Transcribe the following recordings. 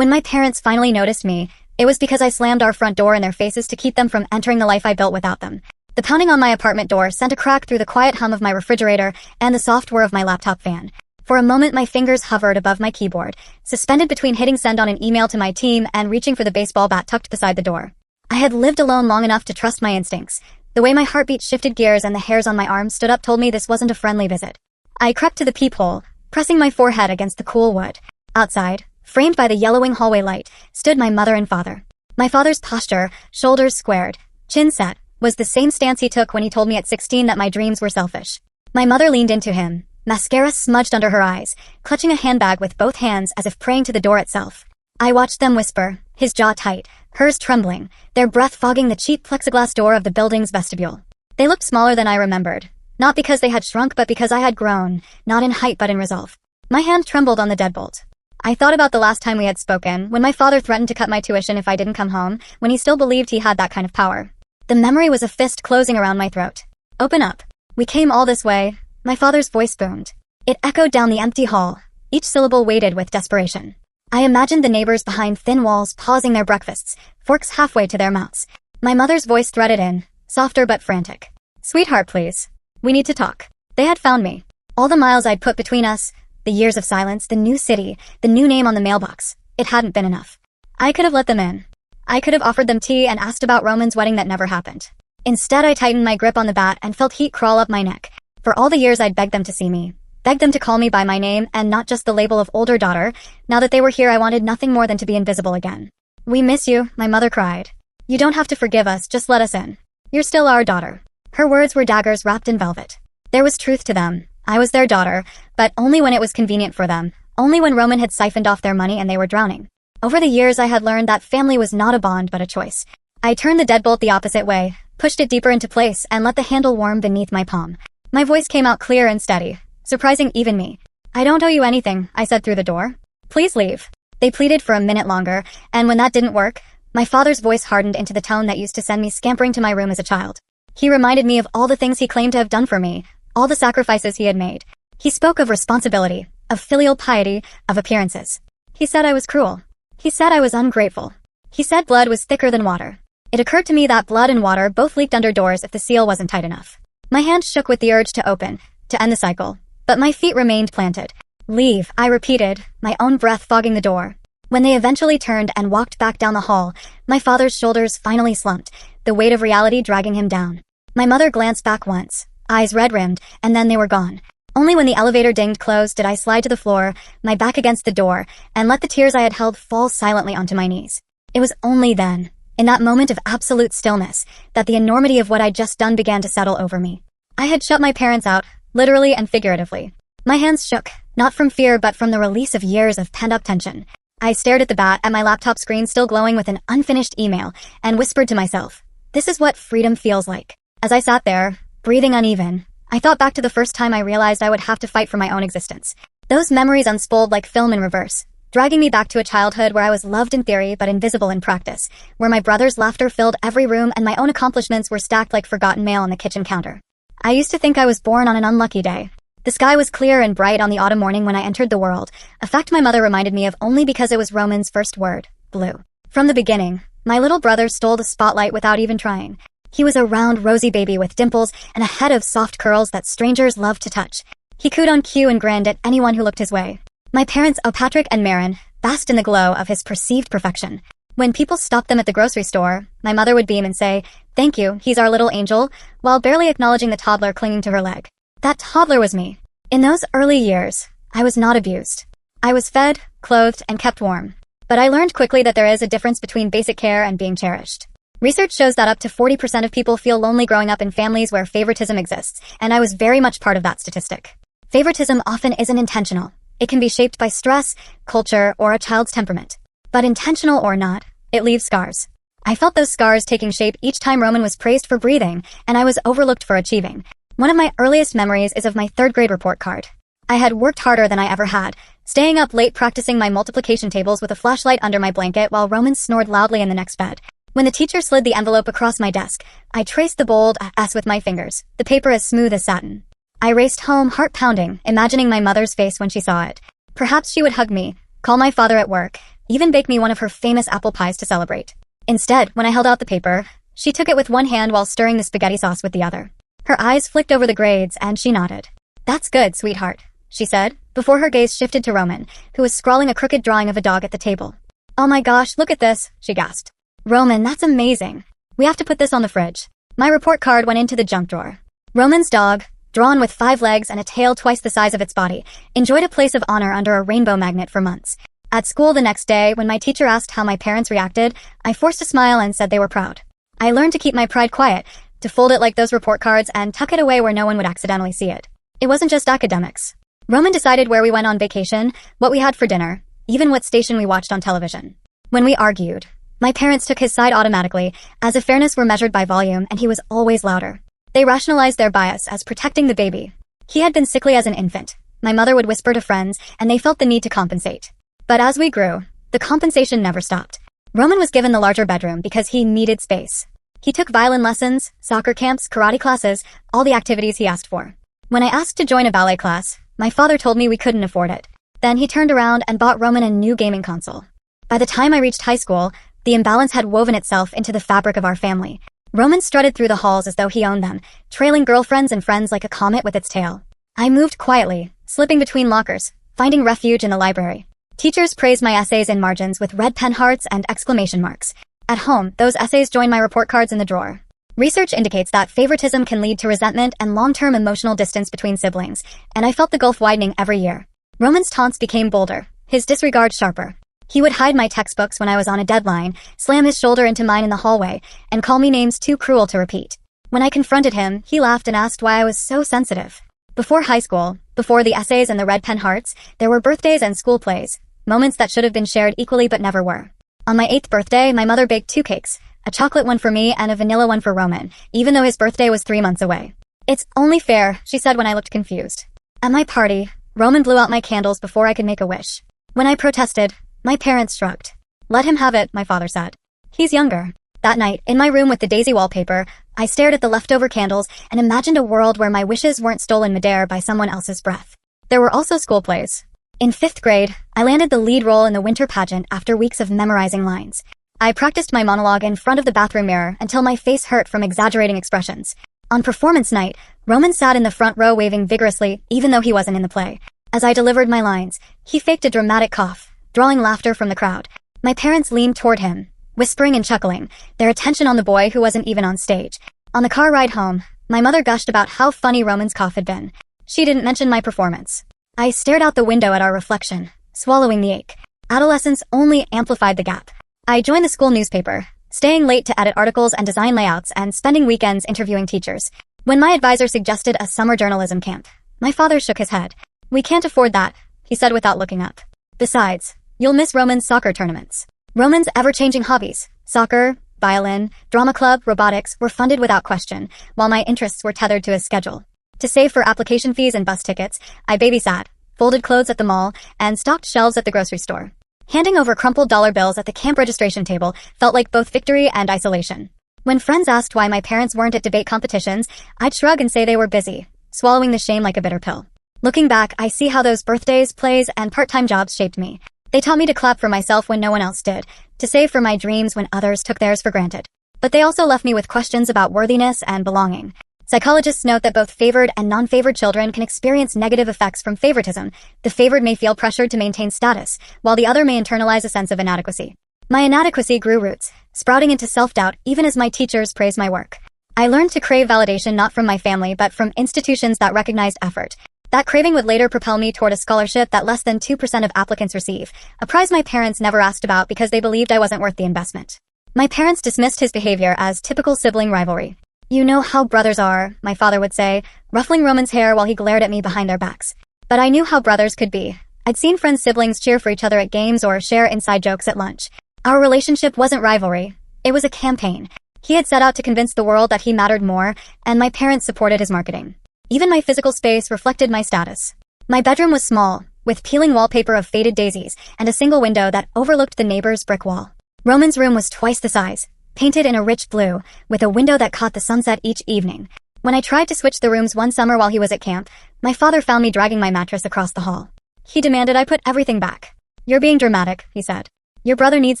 When my parents finally noticed me, it was because I slammed our front door in their faces to keep them from entering the life I built without them. The pounding on my apartment door sent a crack through the quiet hum of my refrigerator and the soft whir of my laptop fan. For a moment my fingers hovered above my keyboard, suspended between hitting send on an email to my team and reaching for the baseball bat tucked beside the door. I had lived alone long enough to trust my instincts. The way my heartbeat shifted gears and the hairs on my arms stood up told me this wasn't a friendly visit. I crept to the peephole, pressing my forehead against the cool wood. Outside, framed by the yellowing hallway light, stood my mother and father. My father's posture, shoulders squared, chin set, was the same stance he took when he told me at 16 that my dreams were selfish. My mother leaned into him, mascara smudged under her eyes, clutching a handbag with both hands as if praying to the door itself. I watched them whisper, his jaw tight, hers trembling, their breath fogging the cheap plexiglass door of the building's vestibule. They looked smaller than I remembered, not because they had shrunk but because I had grown, not in height but in resolve. My hand trembled on the deadbolt. I thought about the last time we had spoken, when my father threatened to cut my tuition if I didn't come home, when he still believed he had that kind of power. The memory was a fist closing around my throat. Open up. We came all this way. My father's voice boomed. It echoed down the empty hall, each syllable weighted with desperation. I imagined the neighbors behind thin walls pausing their breakfasts, forks halfway to their mouths. My mother's voice threaded in, softer but frantic. Sweetheart, please. We need to talk. They had found me. All the miles I'd put between us, the years of silence, the new city, the new name on the mailbox. It hadn't been enough. I could have let them in. I could have offered them tea and asked about Roman's wedding that never happened. Instead, I tightened my grip on the bat and felt heat crawl up my neck. For all the years I'd begged them to see me, begged them to call me by my name and not just the label of older daughter. Now that they were here, I wanted nothing more than to be invisible again. We miss you, my mother cried. You don't have to forgive us, just let us in. You're still our daughter. Her words were daggers wrapped in velvet. There was truth to them. I was their daughter, but only when it was convenient for them, only when Roman had siphoned off their money and they were drowning. Over the years, I had learned that family was not a bond but a choice. I turned the deadbolt the opposite way, pushed it deeper into place, and let the handle warm beneath my palm. My voice came out clear and steady, surprising even me. I don't owe you anything, I said through the door. Please leave. They pleaded for a minute longer, and when that didn't work, my father's voice hardened into the tone that used to send me scampering to my room as a child. He reminded me of all the things he claimed to have done for me, all the sacrifices he had made. He spoke of responsibility, of filial piety, of appearances. He said I was cruel. He said I was ungrateful. He said blood was thicker than water. It occurred to me that blood and water both leaked under doors if the seal wasn't tight enough. My hand shook with the urge to open, to end the cycle, but my feet remained planted. Leave, I repeated, my own breath fogging the door. When they eventually turned and walked back down the hall, my father's shoulders finally slumped, the weight of reality dragging him down. My mother glanced back once, eyes red-rimmed, and then they were gone. Only when the elevator dinged closed did I slide to the floor, my back against the door, and let the tears I had held fall silently onto my knees. It was only then, in that moment of absolute stillness, that the enormity of what I'd just done began to settle over me. I had shut my parents out, literally and figuratively. My hands shook, not from fear but from the release of years of pent-up tension. I stared at the bat, at my laptop screen still glowing with an unfinished email, and whispered to myself, this is what freedom feels like. As I sat there, breathing uneven, I thought back to the first time I realized I would have to fight for my own existence. Those memories unspooled like film in reverse, dragging me back to a childhood where I was loved in theory but invisible in practice, where my brother's laughter filled every room and my own accomplishments were stacked like forgotten mail on the kitchen counter. I used to think I was born on an unlucky day. The sky was clear and bright on the autumn morning when I entered the world, a fact my mother reminded me of only because it was Roman's first word, blue. From the beginning, my little brother stole the spotlight without even trying. He was a round, rosy baby with dimples and a head of soft curls that strangers loved to touch. He cooed on cue and grinned at anyone who looked his way. My parents, Patrick and Marin, basked in the glow of his perceived perfection. When people stopped them at the grocery store, my mother would beam and say, "Thank you, he's our little angel," while barely acknowledging the toddler clinging to her leg. That toddler was me. In those early years, I was not abused. I was fed, clothed, and kept warm. But I learned quickly that there is a difference between basic care and being cherished. Research shows that up to 40% of people feel lonely growing up in families where favoritism exists, and I was very much part of that statistic. Favoritism often isn't intentional. It can be shaped by stress, culture, or a child's temperament. But intentional or not, it leaves scars. I felt those scars taking shape each time Roman was praised for breathing, and I was overlooked for achieving. One of my earliest memories is of my third-grade report card. I had worked harder than I ever had, staying up late practicing my multiplication tables with a flashlight under my blanket while Roman snored loudly in the next bed. When the teacher slid the envelope across my desk, I traced the bold S with my fingers, the paper as smooth as satin. I raced home, heart pounding, imagining my mother's face when she saw it. Perhaps she would hug me, call my father at work, even bake me one of her famous apple pies to celebrate. Instead, when I held out the paper, she took it with one hand while stirring the spaghetti sauce with the other. Her eyes flicked over the grades and she nodded. "That's good, sweetheart," she said, before her gaze shifted to Roman, who was scrawling a crooked drawing of a dog at the table. "Oh my gosh, look at this," she gasped. "Roman, that's amazing. We have to put this on the fridge." My report card went into the junk drawer. Roman's dog, drawn with 5 legs and a tail twice the size of its body, enjoyed a place of honor under a rainbow magnet for months. At school the next day, when my teacher asked how my parents reacted, I forced a smile and said they were proud. I learned to keep my pride quiet, to fold it like those report cards and tuck it away where no one would accidentally see it. It wasn't just academics. Roman decided where we went on vacation, what we had for dinner, even what station we watched on television. When we argued, my parents took his side automatically, as if fairness were measured by volume and he was always louder. They rationalized their bias as protecting the baby. He had been sickly as an infant. My mother would whisper to friends, and they felt the need to compensate. But as we grew, the compensation never stopped. Roman was given the larger bedroom because he needed space. He took violin lessons, soccer camps, karate classes, all the activities he asked for. When I asked to join a ballet class, my father told me we couldn't afford it. Then he turned around and bought Roman a new gaming console. By the time I reached high school, the imbalance had woven itself into the fabric of our family. Roman strutted through the halls as though he owned them, trailing girlfriends and friends like a comet with its tail. I moved quietly, slipping between lockers, finding refuge in the library. Teachers praised my essays in margins with red pen hearts and exclamation marks. At home, those essays joined my report cards in the drawer. Research indicates that favoritism can lead to resentment and long-term emotional distance between siblings, and I felt the gulf widening every year. Roman's taunts became bolder, his disregard sharper. He would hide my textbooks when I was on a deadline, slam his shoulder into mine in the hallway, and call me names too cruel to repeat. When I confronted him, he laughed and asked why I was so sensitive. Before high school, before the essays and the red pen hearts, there were birthdays and school plays, moments that should have been shared equally but never were. On my 8th birthday, my mother baked 2 cakes, a chocolate one for me and a vanilla one for Roman, even though his birthday was 3 months away. "It's only fair," she said when I looked confused. At my party, Roman blew out my candles before I could make a wish. When I protested, my parents shrugged. "Let him have it," my father said. "He's younger." That night, in my room with the daisy wallpaper, I stared at the leftover candles and imagined a world where my wishes weren't stolen midair by someone else's breath. There were also school plays. In 5th grade, I landed the lead role in the winter pageant after weeks of memorizing lines. I practiced my monologue in front of the bathroom mirror until my face hurt from exaggerating expressions. On performance night, Roman sat in the front row waving vigorously, even though he wasn't in the play. As I delivered my lines, he faked a dramatic cough, drawing laughter from the crowd. My parents leaned toward him, whispering and chuckling, their attention on the boy who wasn't even on stage. On the car ride home, my mother gushed about how funny Roman's cough had been. She didn't mention my performance. I stared out the window at our reflection, swallowing the ache. Adolescence only amplified the gap. I joined the school newspaper, staying late to edit articles and design layouts and spending weekends interviewing teachers. When my advisor suggested a summer journalism camp, my father shook his head. "We can't afford that," he said without looking up. "Besides, you'll miss Roman's soccer tournaments." Roman's ever-changing hobbies, soccer, violin, drama club, robotics, were funded without question, while my interests were tethered to his schedule. To save for application fees and bus tickets, I babysat, folded clothes at the mall, and stocked shelves at the grocery store. Handing over crumpled dollar bills at the camp registration table felt like both victory and isolation. When friends asked why my parents weren't at debate competitions, I'd shrug and say they were busy, swallowing the shame like a bitter pill. Looking back, I see how those birthdays, plays, and part-time jobs shaped me. They taught me to clap for myself when no one else did, to save for my dreams when others took theirs for granted. But they also left me with questions about worthiness and belonging. Psychologists note that both favored and non-favored children can experience negative effects from favoritism. The favored may feel pressured to maintain status, while the other may internalize a sense of inadequacy. My inadequacy grew roots, sprouting into self-doubt even as my teachers praised my work. I learned to crave validation not from my family but from institutions that recognized effort. That craving would later propel me toward a scholarship that less than 2% of applicants receive, a prize my parents never asked about because they believed I wasn't worth the investment. My parents dismissed his behavior as typical sibling rivalry. "You know how brothers are," my father would say, ruffling Roman's hair while he glared at me behind their backs. But I knew how brothers could be. I'd seen friends' siblings cheer for each other at games or share inside jokes at lunch. Our relationship wasn't rivalry. It was a campaign. He had set out to convince the world that he mattered more, and my parents supported his marketing. Even my physical space reflected my status. My bedroom was small, with peeling wallpaper of faded daisies and a single window that overlooked the neighbor's brick wall. Roman's room was twice the size, painted in a rich blue, with a window that caught the sunset each evening. When I tried to switch the rooms one summer while he was at camp, my father found me dragging my mattress across the hall. He demanded I put everything back. "You're being dramatic," he said. Your brother needs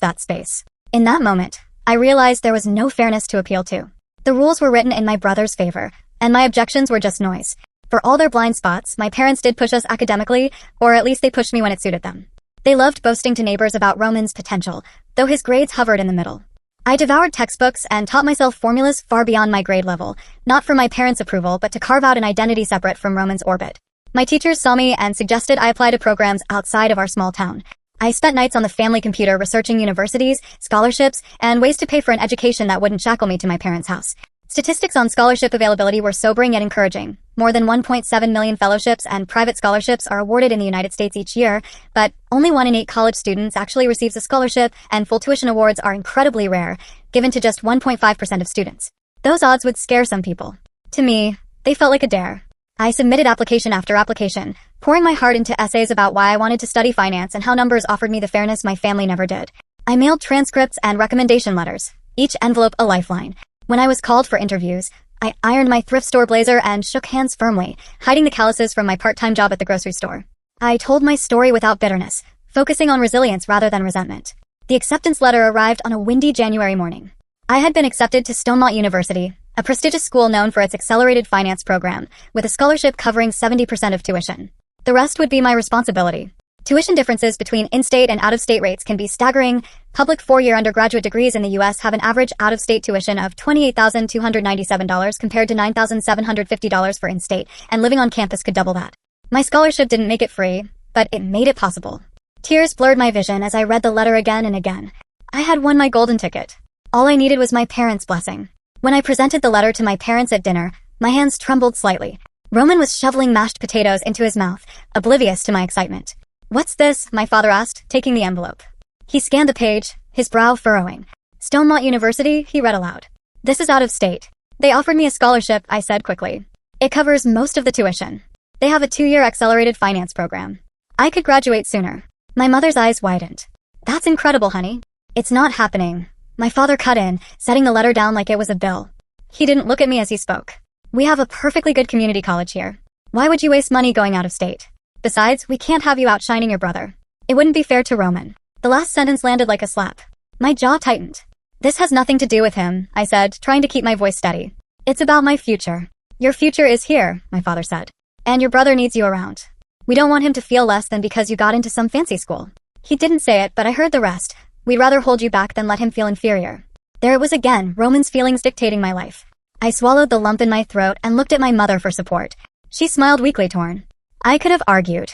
that space. In that moment, I realized there was no fairness to appeal to. The rules were written in my brother's favor, and my objections were just noise. For all their blind spots, my parents did push us academically, or at least they pushed me when it suited them. They loved boasting to neighbors about Roman's potential, though his grades hovered in the middle. I devoured textbooks and taught myself formulas far beyond my grade level, not for my parents' approval, but to carve out an identity separate from Roman's orbit. My teachers saw me and suggested I apply to programs outside of our small town. I spent nights on the family computer researching universities, scholarships, and ways to pay for an education that wouldn't shackle me to my parents' house. Statistics on scholarship availability were sobering yet encouraging. More than 1.7 million fellowships and private scholarships are awarded in the United States each year, but only 1 in 8 college students actually receives a scholarship, and full tuition awards are incredibly rare, given to just 1.5% of students. Those odds would scare some people. To me, they felt like a dare. I submitted application after application, pouring my heart into essays about why I wanted to study finance and how numbers offered me the fairness my family never did. I mailed transcripts and recommendation letters, each envelope a lifeline. When I was called for interviews, I ironed my thrift store blazer and shook hands firmly, hiding the calluses from my part-time job at the grocery store. I told my story without bitterness, focusing on resilience rather than resentment. The acceptance letter arrived on a windy January morning. I had been accepted to Stonemont University, a prestigious school known for its accelerated finance program, with a scholarship covering 70% of tuition. The rest would be my responsibility. Tuition differences between in-state and out-of-state rates can be staggering. Public 4-year undergraduate degrees in the U.S. have an average out-of-state tuition of $28,297 compared to $9,750 for in-state, and living on campus could double that. My scholarship didn't make it free, but it made it possible. Tears blurred my vision as I read the letter again and again. I had won my golden ticket. All I needed was my parents' blessing. When I presented the letter to my parents at dinner, my hands trembled slightly. Roman was shoveling mashed potatoes into his mouth, oblivious to my excitement. "What's this?" my father asked, taking the envelope. He scanned the page, his brow furrowing. "Stonemont University," he read aloud. "This is out of state. They offered me a scholarship," I said quickly. "It covers most of the tuition. They have a 2-year accelerated finance program. I could graduate sooner." My mother's eyes widened. "That's incredible, honey." "It's not happening." My father cut in, setting the letter down like it was a bill. He didn't look at me as he spoke. "We have a perfectly good community college here. Why would you waste money going out of state? Besides, we can't have you outshining your brother. It wouldn't be fair to Roman." The last sentence landed like a slap. My jaw tightened. "This has nothing to do with him," I said, trying to keep my voice steady. "It's about my future." "Your future is here," my father said. "And your brother needs you around. We don't want him to feel less than because you got into some fancy school." He didn't say it, but I heard the rest. "We'd rather hold you back than let him feel inferior." There it was again, Roman's feelings dictating my life. I swallowed the lump in my throat and looked at my mother for support. She smiled weakly torn. I could have argued.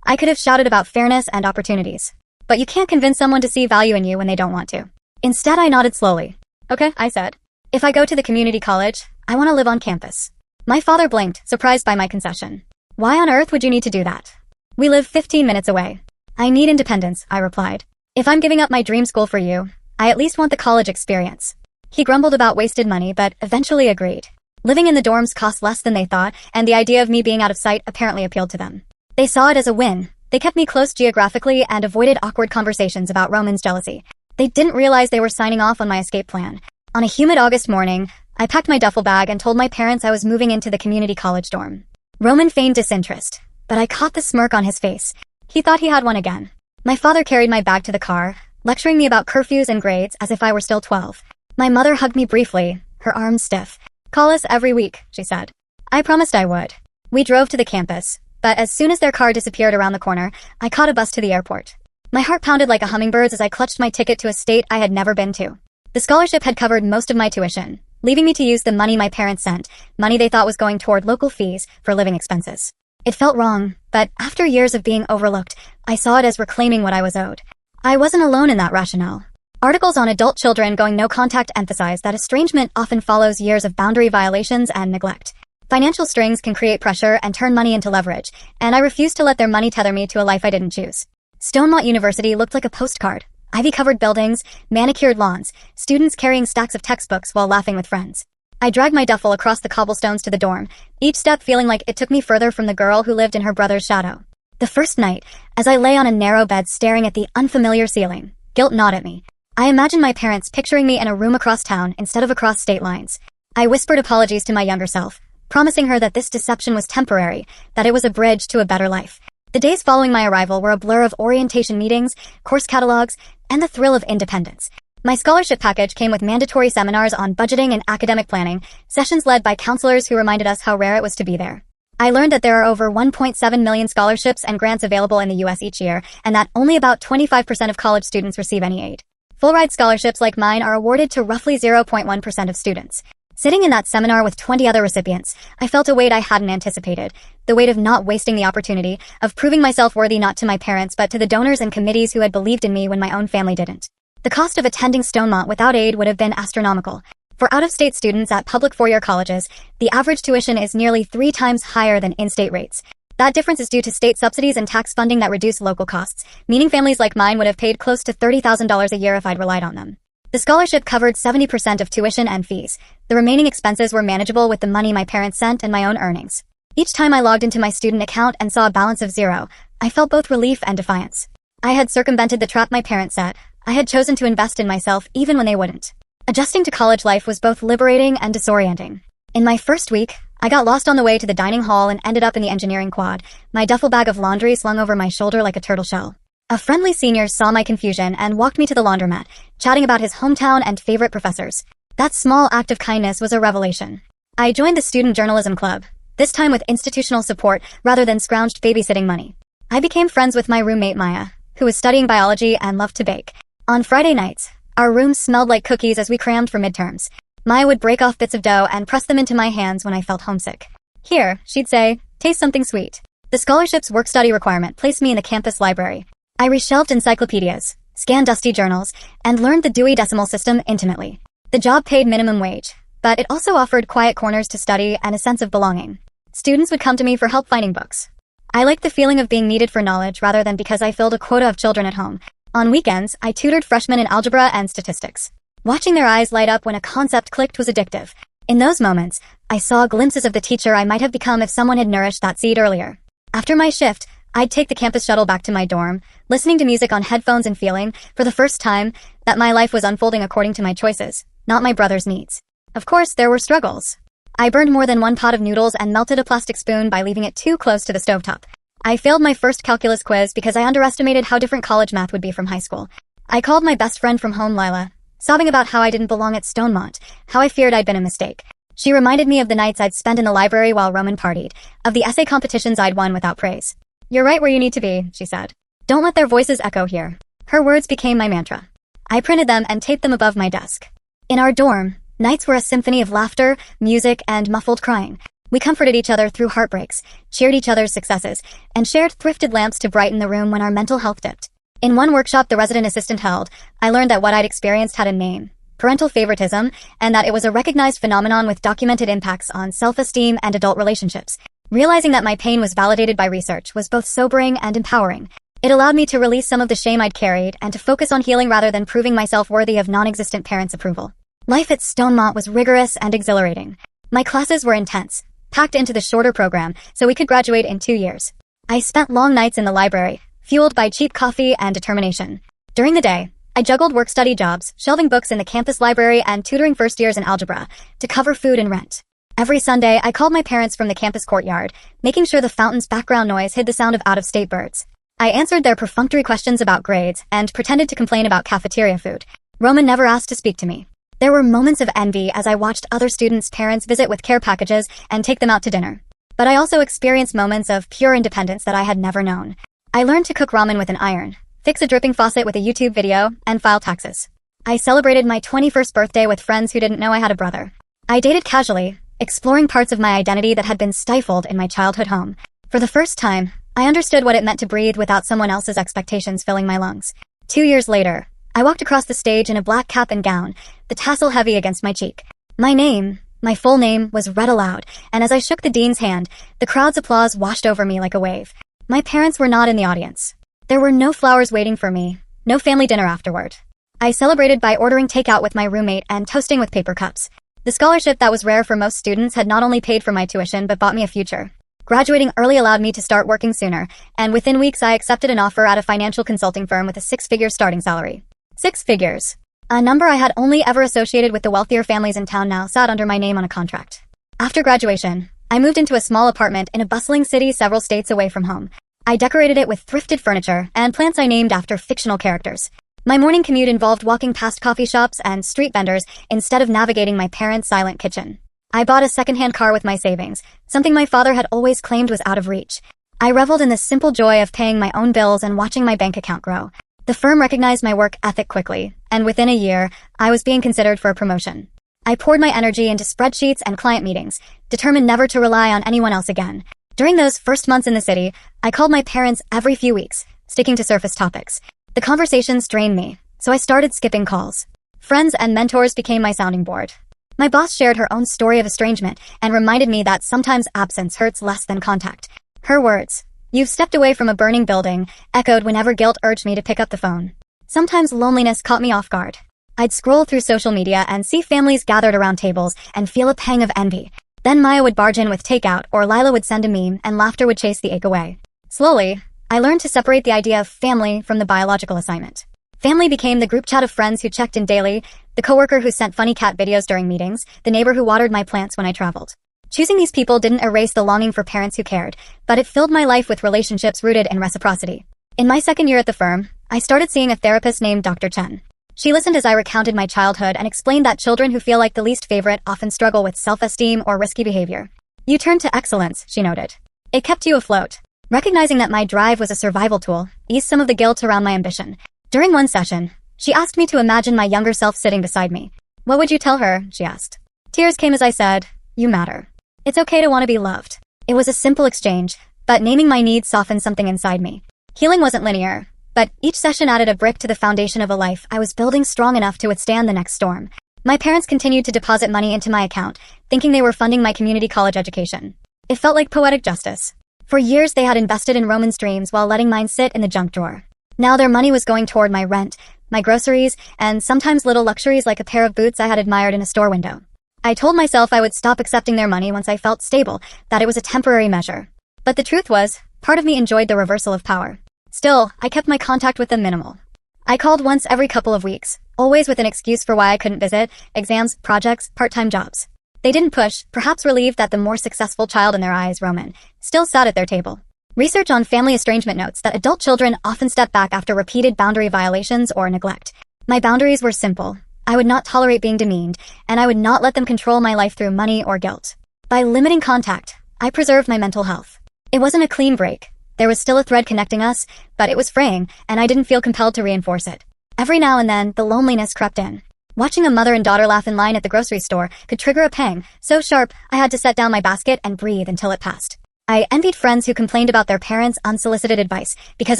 I could have shouted about fairness and opportunities. But you can't convince someone to see value in you when they don't want to. Instead, I nodded slowly. "Okay," I said. "If I go to the community college, I want to live on campus." My father blinked, surprised by my concession. "Why on earth would you need to do that? We live 15 minutes away." "I need independence," I replied. "If I'm giving up my dream school for you, I at least want the college experience." He grumbled about wasted money, but eventually agreed. Living in the dorms cost less than they thought, and the idea of me being out of sight apparently appealed to them. They saw it as a win. They kept me close geographically and avoided awkward conversations about Roman's jealousy. They didn't realize they were signing off on my escape plan. On a humid August morning, I packed my duffel bag and told my parents I was moving into the community college dorm. Roman feigned disinterest, but I caught the smirk on his face. He thought he had one again. My father carried my bag to the car, lecturing me about curfews and grades as if I were still 12. My mother hugged me briefly, her arms stiff. "Call us every week," she said. I promised I would. We drove to the campus, but as soon as their car disappeared around the corner, I caught a bus to the airport. My heart pounded like a hummingbird's as I clutched my ticket to a state I had never been to. The scholarship had covered most of my tuition, leaving me to use the money my parents sent, money they thought was going toward local fees, for living expenses. It felt wrong, but after years of being overlooked, I saw it as reclaiming what I was owed. I wasn't alone in that rationale. Articles on adult children going no contact emphasize that estrangement often follows years of boundary violations and neglect. Financial strings can create pressure and turn money into leverage, and I refused to let their money tether me to a life I didn't choose. Stonemont University looked like a postcard. Ivy-covered buildings, manicured lawns, students carrying stacks of textbooks while laughing with friends. I dragged my duffel across the cobblestones to the dorm, each step feeling like it took me further from the girl who lived in her brother's shadow. The first night, as I lay on a narrow bed staring at the unfamiliar ceiling, guilt gnawed at me. I imagined my parents picturing me in a room across town instead of across state lines. I whispered apologies to my younger self, promising her that this deception was temporary, that it was a bridge to a better life. The days following my arrival were a blur of orientation meetings, course catalogs, and the thrill of independence. My scholarship package came with mandatory seminars on budgeting and academic planning, sessions led by counselors who reminded us how rare it was to be there. I learned that there are over 1.7 million scholarships and grants available in the U.S. each year, and that only about 25% of college students receive any aid. Full-ride scholarships like mine are awarded to roughly 0.1% of students. Sitting in that seminar with 20 other recipients, I felt a weight I hadn't anticipated. The weight of not wasting the opportunity, of proving myself worthy not to my parents but to the donors and committees who had believed in me when my own family didn't. The cost of attending Stonemont without aid would have been astronomical. For out-of-state students at public four-year colleges, the average tuition is nearly 3 times higher than in-state rates. That difference is due to state subsidies and tax funding that reduce local costs, meaning families like mine would have paid close to $30,000 a year if I'd relied on them. The scholarship covered 70% of tuition and fees. The remaining expenses were manageable with the money my parents sent and my own earnings. Each time I logged into my student account and saw a balance of 0, I felt both relief and defiance. I had circumvented the trap my parents set. I had chosen to invest in myself even when they wouldn't. Adjusting to college life was both liberating and disorienting. In my first week, I got lost on the way to the dining hall and ended up in the engineering quad, my duffel bag of laundry slung over my shoulder like a turtle shell. A friendly senior saw my confusion and walked me to the laundromat, chatting about his hometown and favorite professors. That small act of kindness was a revelation. I joined the student journalism club, this time with institutional support rather than scrounged babysitting money. I became friends with my roommate Maya, who was studying biology and loved to bake. On Friday nights, our room smelled like cookies as we crammed for midterms. Maya would break off bits of dough and press them into my hands when I felt homesick. Here, she'd say, taste something sweet. The scholarship's work-study requirement placed me in the campus library. I reshelved encyclopedias, scanned dusty journals, and learned the Dewey Decimal System intimately. The job paid minimum wage, but it also offered quiet corners to study and a sense of belonging. Students would come to me for help finding books. I liked the feeling of being needed for knowledge rather than because I filled a quota of children at home. On weekends, I tutored freshmen in algebra and statistics. Watching their eyes light up when a concept clicked was addictive. In those moments, I saw glimpses of the teacher I might have become if someone had nourished that seed earlier. After my shift, I'd take the campus shuttle back to my dorm, listening to music on headphones and feeling, for the first time, that my life was unfolding according to my choices, not my brother's needs. Of course, there were struggles. I burned more than 1 pot of noodles and melted a plastic spoon by leaving it too close to the stovetop. I failed my first calculus quiz because I underestimated how different college math would be from high school. I called my best friend from home, Lila, sobbing about how I didn't belong at Stonemont, how I feared I'd been a mistake. She reminded me of the nights I'd spent in the library while Roman partied, of the essay competitions I'd won without praise. "You're right where you need to be," she said. "Don't let their voices echo here." Her words became my mantra. I printed them and taped them above my desk. In our dorm, nights were a symphony of laughter, music, and muffled crying. We comforted each other through heartbreaks, cheered each other's successes, and shared thrifted lamps to brighten the room when our mental health dipped. In one workshop the resident assistant held, I learned that what I'd experienced had a name: parental favoritism, and that it was a recognized phenomenon with documented impacts on self-esteem and adult relationships. Realizing that my pain was validated by research was both sobering and empowering. It allowed me to release some of the shame I'd carried and to focus on healing rather than proving myself worthy of non-existent parents' approval. Life at Stonemont was rigorous and exhilarating. My classes were intense, packed into the shorter program so we could graduate in 2 years. I spent long nights in the library, fueled by cheap coffee and determination. During the day, I juggled work-study jobs, shelving books in the campus library and tutoring first years in algebra to cover food and rent. Every Sunday, I called my parents from the campus courtyard, making sure the fountain's background noise hid the sound of out-of-state birds. I answered their perfunctory questions about grades and pretended to complain about cafeteria food. Roman never asked to speak to me. There were moments of envy as I watched other students' parents visit with care packages and take them out to dinner. But I also experienced moments of pure independence that I had never known. I learned to cook ramen with an iron, fix a dripping faucet with a YouTube video, and file taxes. I celebrated my 21st birthday with friends who didn't know I had a brother. I dated casually, exploring parts of my identity that had been stifled in my childhood home. For the first time, I understood what it meant to breathe without someone else's expectations filling my lungs. 2 years later, I walked across the stage in a black cap and gown, the tassel heavy against my cheek. My full name, was read aloud, and as I shook the dean's hand, the crowd's applause washed over me like a wave. My parents were not in the audience. There were no flowers waiting for me, no family dinner afterward. I celebrated by ordering takeout with my roommate and toasting with paper cups. The scholarship that was rare for most students had not only paid for my tuition but bought me a future. Graduating early allowed me to start working sooner, and within weeks I accepted an offer at a financial consulting firm with a 6-figure starting salary. 6 figures. A number I had only ever associated with the wealthier families in town now sat under my name on a contract. After graduation, I moved into a small apartment in a bustling city several states away from home. I decorated it with thrifted furniture and plants I named after fictional characters. My morning commute involved walking past coffee shops and street vendors instead of navigating my parents' silent kitchen. I bought a secondhand car with my savings, something my father had always claimed was out of reach. I reveled in the simple joy of paying my own bills and watching my bank account grow. The firm recognized my work ethic quickly, and within a year, I was being considered for a promotion. I poured my energy into spreadsheets and client meetings, determined never to rely on anyone else again. During those first months in the city, I called my parents every few weeks, sticking to surface topics. The conversations drained me, so I started skipping calls. Friends and mentors became my sounding board. My boss shared her own story of estrangement and reminded me that sometimes absence hurts less than contact. Her words, "You've stepped away from a burning building," echoed whenever guilt urged me to pick up the phone. Sometimes loneliness caught me off guard. I'd scroll through social media and see families gathered around tables and feel a pang of envy. Then Maya would barge in with takeout, or Lila would send a meme, and laughter would chase the ache away. Slowly, I learned to separate the idea of family from the biological assignment. Family became the group chat of friends who checked in daily, the coworker who sent funny cat videos during meetings, the neighbor who watered my plants when I traveled. Choosing these people didn't erase the longing for parents who cared, but it filled my life with relationships rooted in reciprocity. In my second year at the firm, I started seeing a therapist named Dr. Chen. She listened as I recounted my childhood and explained that children who feel like the least favorite often struggle with self-esteem or risky behavior. "You turned to excellence," she noted. "It kept you afloat." Recognizing that my drive was a survival tool eased some of the guilt around my ambition. During one session, she asked me to imagine my younger self sitting beside me. "What would you tell her?" she asked. Tears came as I said, "You matter. It's okay to want to be loved." It was a simple exchange, but naming my needs softened something inside me. Healing wasn't linear, but each session added a brick to the foundation of a life I was building strong enough to withstand the next storm. My parents continued to deposit money into my account, thinking they were funding my community college education. It felt like poetic justice. For years they had invested in Roman's dreams while letting mine sit in the junk drawer. Now their money was going toward my rent, my groceries, and sometimes little luxuries like a pair of boots I had admired in a store window. I told myself I would stop accepting their money once I felt stable, that it was a temporary measure. But the truth was, part of me enjoyed the reversal of power. Still, I kept my contact with them minimal. I called once every couple of weeks, always with an excuse for why I couldn't visit: exams, projects, part-time jobs. They didn't push, perhaps relieved that the more successful child in their eyes, Roman, still sat at their table. Research on family estrangement notes that adult children often step back after repeated boundary violations or neglect. My boundaries were simple. I would not tolerate being demeaned, and I would not let them control my life through money or guilt. By limiting contact, I preserved my mental health. It wasn't a clean break. There was still a thread connecting us, but it was fraying, and I didn't feel compelled to reinforce it. Every now and then, the loneliness crept in. Watching a mother and daughter laugh in line at the grocery store could trigger a pang, so sharp I had to set down my basket and breathe until it passed. I envied friends who complained about their parents' unsolicited advice, because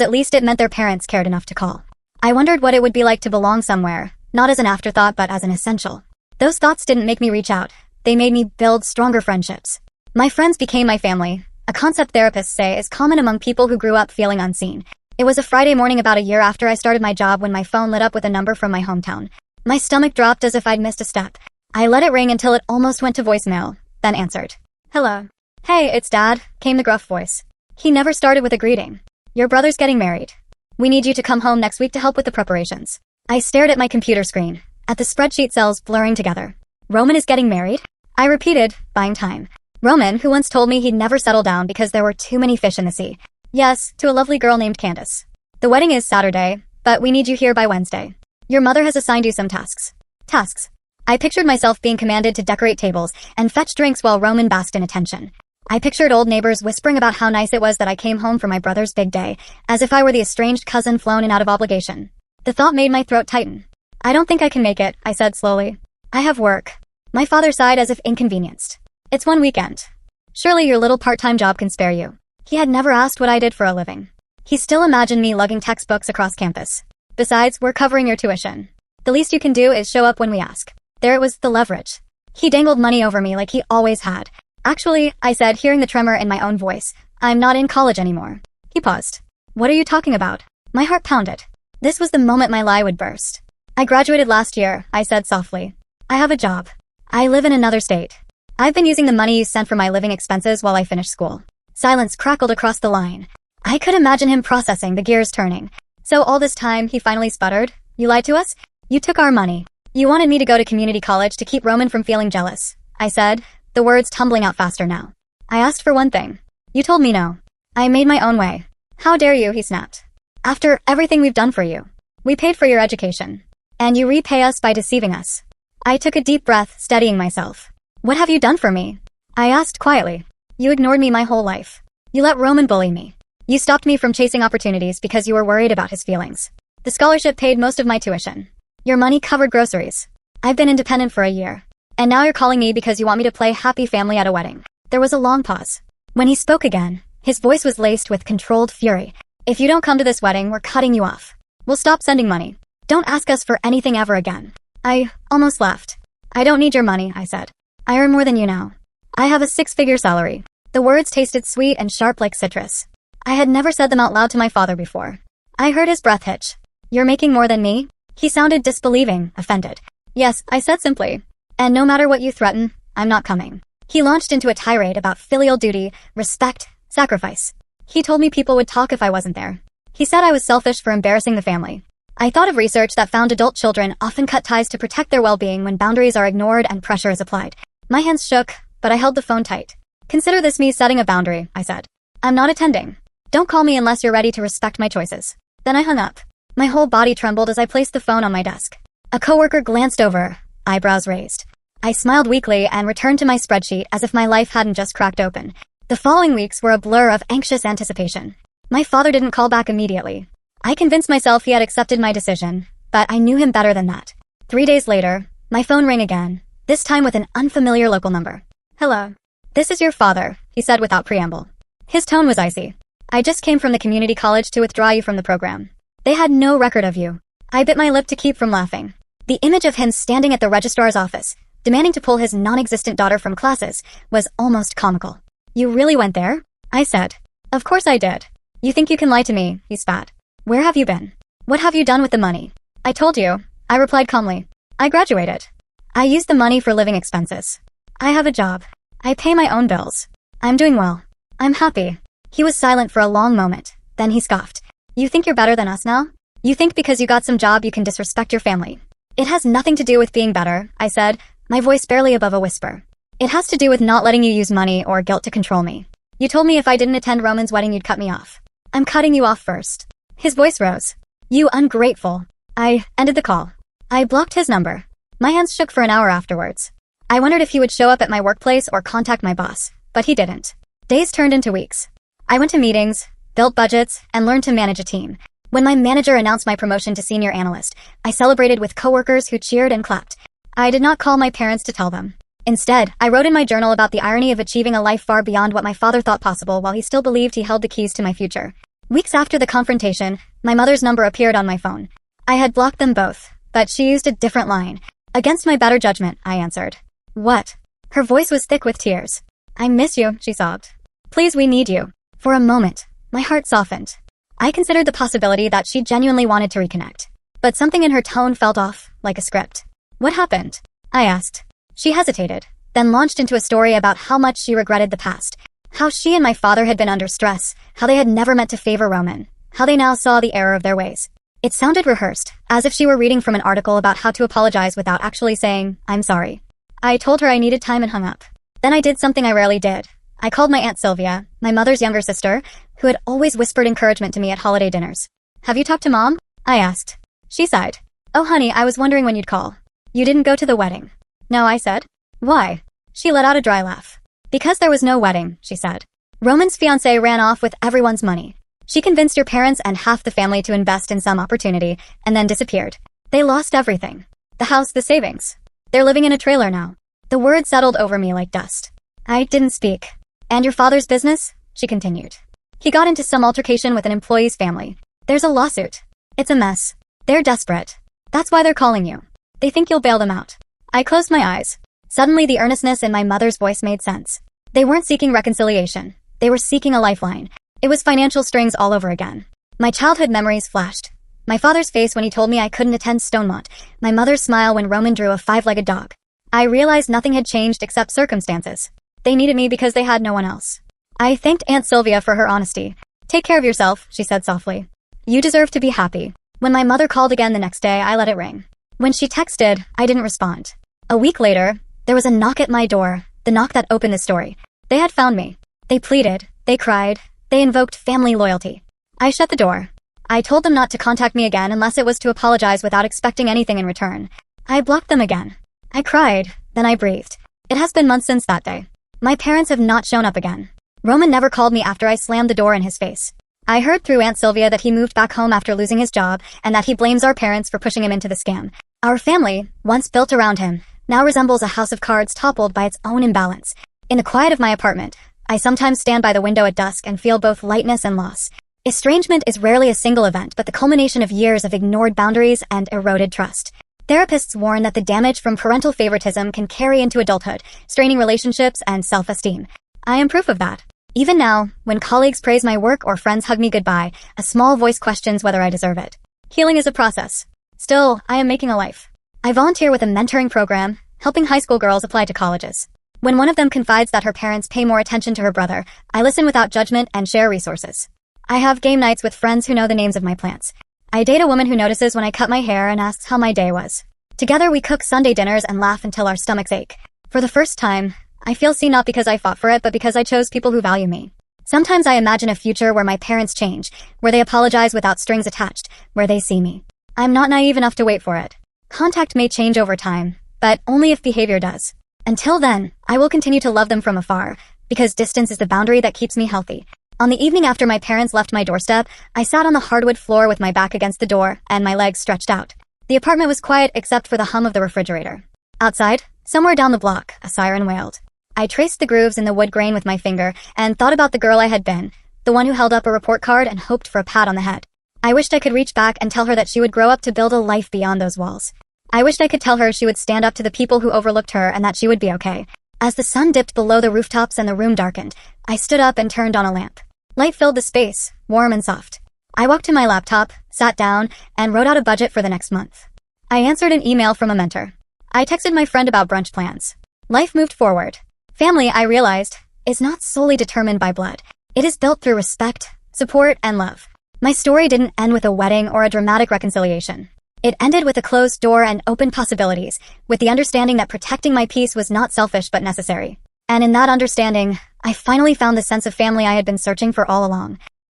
at least it meant their parents cared enough to call. I wondered what it would be like to belong somewhere, not as an afterthought but as an essential. Those thoughts didn't make me reach out. They made me build stronger friendships. My friends became my family, a concept therapists say is common among people who grew up feeling unseen. It was a Friday morning about a year after I started my job when my phone lit up with a number from my hometown. My stomach dropped as if I'd missed a step. I let it ring until it almost went to voicemail, then answered. "Hello." "Hey, it's Dad," came the gruff voice. He never started with a greeting. "Your brother's getting married. We need you to come home next week to help with the preparations." I stared at my computer screen, at the spreadsheet cells blurring together. "Roman is getting married?" I repeated, buying time. Roman, who once told me he'd never settle down because there were too many fish in the sea. "Yes, to a lovely girl named Candace. The wedding is Saturday, but we need you here by Wednesday. Your mother has assigned you some tasks." Tasks. I pictured myself being commanded to decorate tables and fetch drinks while Roman basked in attention. I pictured old neighbors whispering about how nice it was that I came home for my brother's big day, as if I were the estranged cousin flown in out of obligation. The thought made my throat tighten. "I don't think I can make it," I said slowly. "I have work." My father sighed as if inconvenienced. "It's one weekend. Surely your little part-time job can spare you." He had never asked what I did for a living. He still imagined me lugging textbooks across campus. "Besides, we're covering your tuition. The least you can do is show up when we ask." There it was, the leverage. He dangled money over me like he always had. "Actually," I said, hearing the tremor in my own voice, "I'm not in college anymore." He paused. "What are you talking about?" My heart pounded. This was the moment my lie would burst. "I graduated last year," I said softly. "I have a job. I live in another state. I've been using the money you sent for my living expenses while I finished school." Silence crackled across the line. I could imagine him processing, the gears turning. "So all this time," he finally sputtered, "you lied to us? You took our money. You wanted me to go to community college to keep Roman from feeling jealous," I said, the words tumbling out faster now. "I asked for one thing. You told me no. I made my own way." How dare you, he snapped. After everything we've done for you. We paid for your education. And you repay us by deceiving us. I took a deep breath, steadying myself. What have you done for me? I asked quietly. You ignored me my whole life. You let Roman bully me. You stopped me from chasing opportunities because you were worried about his feelings. The scholarship paid most of my tuition. Your money covered groceries. I've been independent for a year. And now you're calling me because you want me to play happy family at a wedding. There was a long pause. When he spoke again, his voice was laced with controlled fury. If you don't come to this wedding, we're cutting you off. We'll stop sending money. Don't ask us for anything ever again. I almost laughed. I don't need your money, I said. I earn more than you now. I have a 6-figure salary. The words tasted sweet and sharp like citrus. I had never said them out loud to my father before. I heard his breath hitch. You're making more than me? He sounded disbelieving, offended. Yes, I said simply. And no matter what you threaten, I'm not coming. He launched into a tirade about filial duty, respect, sacrifice. He told me people would talk if I wasn't there. He said I was selfish for embarrassing the family. I thought of research that found adult children often cut ties to protect their well-being when boundaries are ignored and pressure is applied. My hands shook, but I held the phone tight. Consider this me setting a boundary, I said. I'm not attending. Don't call me unless you're ready to respect my choices. Then I hung up. My whole body trembled as I placed the phone on my desk. A coworker glanced over, eyebrows raised. I smiled weakly and returned to my spreadsheet as if my life hadn't just cracked open. The following weeks were a blur of anxious anticipation. My father didn't call back immediately. I convinced myself he had accepted my decision, but I knew him better than that. 3 days later, my phone rang again, this time with an unfamiliar local number. Hello. This is your father, he said without preamble. His tone was icy. I just came from the community college to withdraw you from the program. They had no record of you. I bit my lip to keep from laughing. The image of him standing at the registrar's office, demanding to pull his non-existent daughter from classes, was almost comical. You really went there? I said. Of course I did. You think you can lie to me, he spat. Where have you been? What have you done with the money? I told you, I replied calmly. I graduated. I used the money for living expenses. I have a job. I pay my own bills. I'm doing well. I'm happy. He was silent for a long moment. Then he scoffed. You think you're better than us now? You think because you got some job you can disrespect your family? It has nothing to do with being better, I said, my voice barely above a whisper. It has to do with not letting you use money or guilt to control me. You told me if I didn't attend Roman's wedding you'd cut me off. I'm cutting you off first. His voice rose. You ungrateful. I ended the call. I blocked his number. My hands shook for an hour afterwards. I wondered if he would show up at my workplace or contact my boss, but he didn't. Days turned into weeks. I went to meetings, built budgets, and learned to manage a team. When my manager announced my promotion to senior analyst, I celebrated with coworkers who cheered and clapped. I did not call my parents to tell them. Instead, I wrote in my journal about the irony of achieving a life far beyond what my father thought possible while he still believed he held the keys to my future. Weeks after the confrontation, my mother's number appeared on my phone. I had blocked them both, but she used a different line. Against my better judgment, I answered. What? Her voice was thick with tears. I miss you, she sobbed. Please, we need you. For a moment, my heart softened. I considered the possibility that she genuinely wanted to reconnect. But something in her tone felt off, like a script. What happened? I asked. She hesitated, then launched into a story about how much she regretted the past. How she and my father had been under stress, how they had never meant to favor Roman, how they now saw the error of their ways. It sounded rehearsed, as if she were reading from an article about how to apologize without actually saying, I'm sorry. I told her I needed time and hung up. Then I did something I rarely did. I called my Aunt Sylvia, my mother's younger sister, who had always whispered encouragement to me at holiday dinners. Have you talked to Mom? I asked. She sighed. Oh honey, I was wondering when you'd call. You didn't go to the wedding. No, I said. Why? She let out a dry laugh. Because there was no wedding, she said. Roman's fiancé ran off with everyone's money. She convinced your parents and half the family to invest in some opportunity, and then disappeared. They lost everything. The house, the savings. They're living in a trailer now. The word settled over me like dust. I didn't speak. And your father's business? She continued. He got into some altercation with an employee's family. There's a lawsuit. It's a mess. They're desperate. That's why they're calling you. They think you'll bail them out. I closed my eyes. Suddenly the earnestness in my mother's voice made sense. They weren't seeking reconciliation. They were seeking a lifeline. It was financial strings all over again. My childhood memories flashed. My father's face when he told me I couldn't attend Stonemont. My mother's smile when Roman drew a 5-legged dog. I realized nothing had changed except circumstances. They needed me because they had no one else. I thanked Aunt Sylvia for her honesty. Take care of yourself, she said softly. You deserve to be happy. When my mother called again the next day, I let it ring. When she texted, I didn't respond. A week later, there was a knock at my door, the knock that opened the story. They had found me. They pleaded, they cried, they invoked family loyalty. I shut the door. I told them not to contact me again unless it was to apologize without expecting anything in return. I blocked them again. I cried, then I breathed. It has been months since that day. My parents have not shown up again. Roman never called me after I slammed the door in his face. I heard through Aunt Sylvia that he moved back home after losing his job and that he blames our parents for pushing him into the scam. Our family, once built around him, now resembles a house of cards toppled by its own imbalance. In the quiet of my apartment, I sometimes stand by the window at dusk and feel both lightness and loss. Estrangement is rarely a single event, but the culmination of years of ignored boundaries and eroded trust. Therapists warn that the damage from parental favoritism can carry into adulthood, straining relationships and self-esteem. I am proof of that. Even now, when colleagues praise my work or friends hug me goodbye, a small voice questions whether I deserve it. Healing is a process. Still, I am making a life. I volunteer with a mentoring program, helping high school girls apply to colleges. When one of them confides that her parents pay more attention to her brother, I listen without judgment and share resources. I have game nights with friends who know the names of my plants. I date a woman who notices when I cut my hair and asks how my day was. Together we cook Sunday dinners and laugh until our stomachs ache. For the first time, I feel seen not because I fought for it, but because I chose people who value me. Sometimes I imagine a future where my parents change, where they apologize without strings attached, where they see me. I'm not naive enough to wait for it. Contact may change over time, but only if behavior does. Until then, I will continue to love them from afar, because distance is the boundary that keeps me healthy. On the evening after my parents left my doorstep, I sat on the hardwood floor with my back against the door and my legs stretched out. The apartment was quiet except for the hum of the refrigerator. Outside, somewhere down the block, a siren wailed. I traced the grooves in the wood grain with my finger and thought about the girl I had been, the one who held up a report card and hoped for a pat on the head. I wished I could reach back and tell her that she would grow up to build a life beyond those walls. I wished I could tell her she would stand up to the people who overlooked her and that she would be okay. As the sun dipped below the rooftops and the room darkened, I stood up and turned on a lamp. Light filled the space, warm and soft. I walked to my laptop, sat down, and wrote out a budget for the next month. I answered an email from a mentor. I texted my friend about brunch plans. Life moved forward. Family, I realized, is not solely determined by blood. It is built through respect, support, and love. My story didn't end with a wedding or a dramatic reconciliation. It ended with a closed door and open possibilities, with the understanding that protecting my peace was not selfish but necessary. And in that understanding, I finally found the sense of family I had been searching for all along.